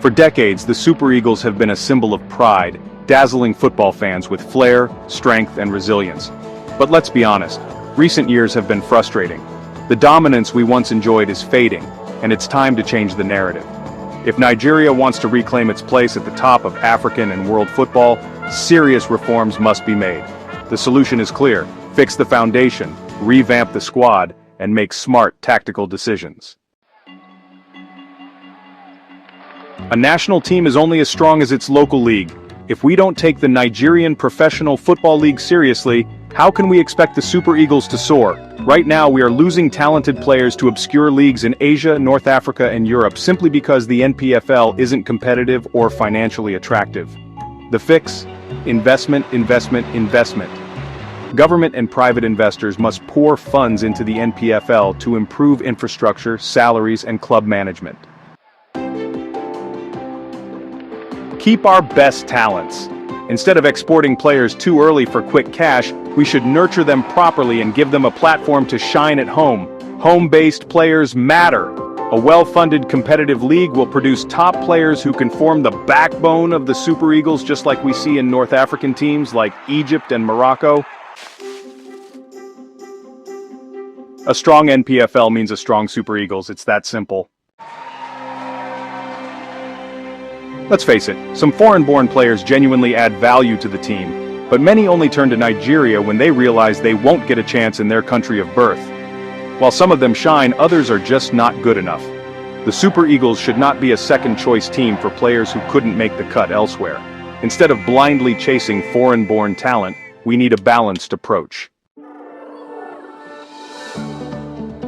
For decades, the Super Eagles have been a symbol of pride, dazzling football fans with flair, strength, and resilience. But let's be honest, recent years have been frustrating. The dominance we once enjoyed is fading, and it's time to change the narrative. If Nigeria wants to reclaim its place at the top of African and world football, serious reforms must be made. The solution is clear: fix the foundation, revamp the squad, and make smart tactical decisions. A national team is only as strong as its local league. If we don't take the Nigerian Professional Football League seriously, how can we expect the Super Eagles to soar? Right now we are losing talented players to obscure leagues in Asia, North Africa, and Europe simply because the NPFL isn't competitive or financially attractive. The fix? Investment, investment, investment. Government and private investors must pour funds into the NPFL to improve infrastructure, salaries, and club management. Keep our best talents. Instead of exporting players too early for quick cash, we should nurture them properly and give them a platform to shine at home. Home-based players matter. A well-funded competitive league will produce top players who can form the backbone of the Super Eagles, just like we see in North African teams like Egypt and Morocco. A strong NPFL means a strong Super Eagles. It's that simple. Let's face it, some foreign-born players genuinely add value to the team, but many only turn to Nigeria when they realize they won't get a chance in their country of birth. While some of them shine, others are just not good enough. The Super Eagles should not be a second-choice team for players who couldn't make the cut elsewhere. Instead of blindly chasing foreign-born talent, we need a balanced approach.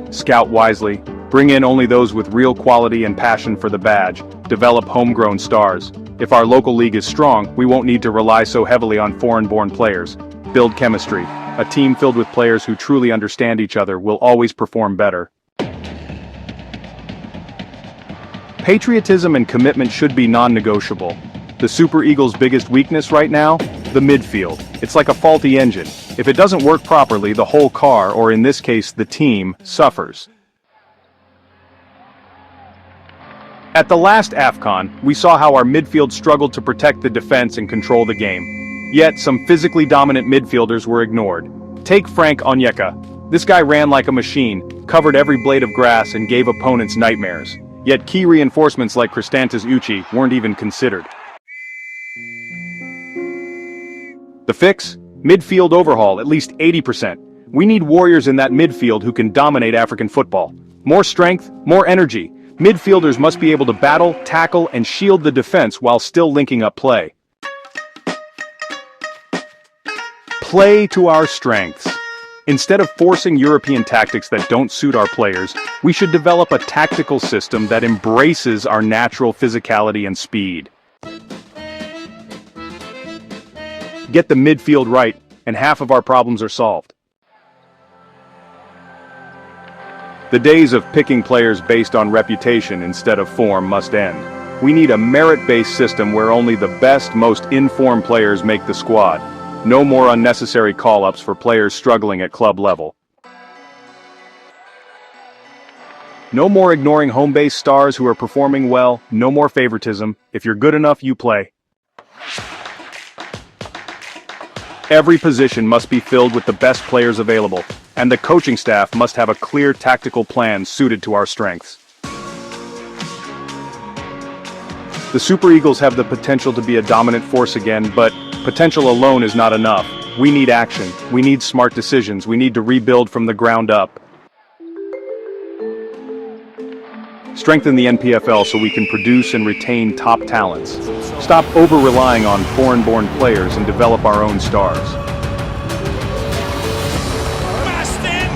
Scout wisely, bring in only those with real quality and passion for the badge, develop homegrown stars. If our local league is strong, we won't need to rely so heavily on foreign-born players. Build chemistry. A team filled with players who truly understand each other will always perform better. Patriotism and commitment should be non-negotiable. The Super Eagles' biggest weakness right now? The midfield. It's like a faulty engine. If it doesn't work properly, the whole car, or in this case the team, suffers. At the last AFCON, we saw how our midfield struggled to protect the defense and control the game. Yet, some physically dominant midfielders were ignored. Take Frank Onyeka. This guy ran like a machine, covered every blade of grass and gave opponents nightmares. Yet key reinforcements like Christantas Uchi weren't even considered. The fix? Midfield overhaul, at least 80%. We need warriors in that midfield who can dominate African football. More strength, more energy. Midfielders must be able to battle, tackle, and shield the defense while still linking up play. Play to our strengths. Instead of forcing European tactics that don't suit our players, we should develop a tactical system that embraces our natural physicality and speed. Get the midfield right, and half of our problems are solved. The days of picking players based on reputation instead of form must end. We need a merit-based system where only the best, most informed players make the squad. No more unnecessary call-ups for players struggling at club level. No more ignoring home-based stars who are performing well. No more favoritism. If you're good enough, you play. Every position must be filled with the best players available, and the coaching staff must have a clear tactical plan suited to our strengths. The Super Eagles have the potential to be a dominant force again, but potential alone is not enough. We need action. We need smart decisions. We need to rebuild from the ground up. Strengthen the NPFL so we can produce and retain top talents. Stop over-relying on foreign-born players and develop our own stars.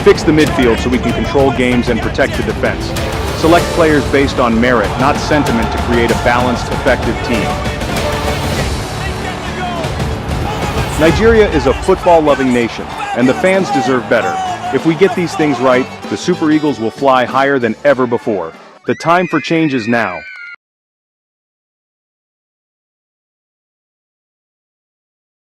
Fix the midfield so we can control games and protect the defense. Select players based on merit, not sentiment, to create a balanced, effective team. Nigeria is a football-loving nation, and the fans deserve better. If we get these things right, the Super Eagles will fly higher than ever before. The time for change is now.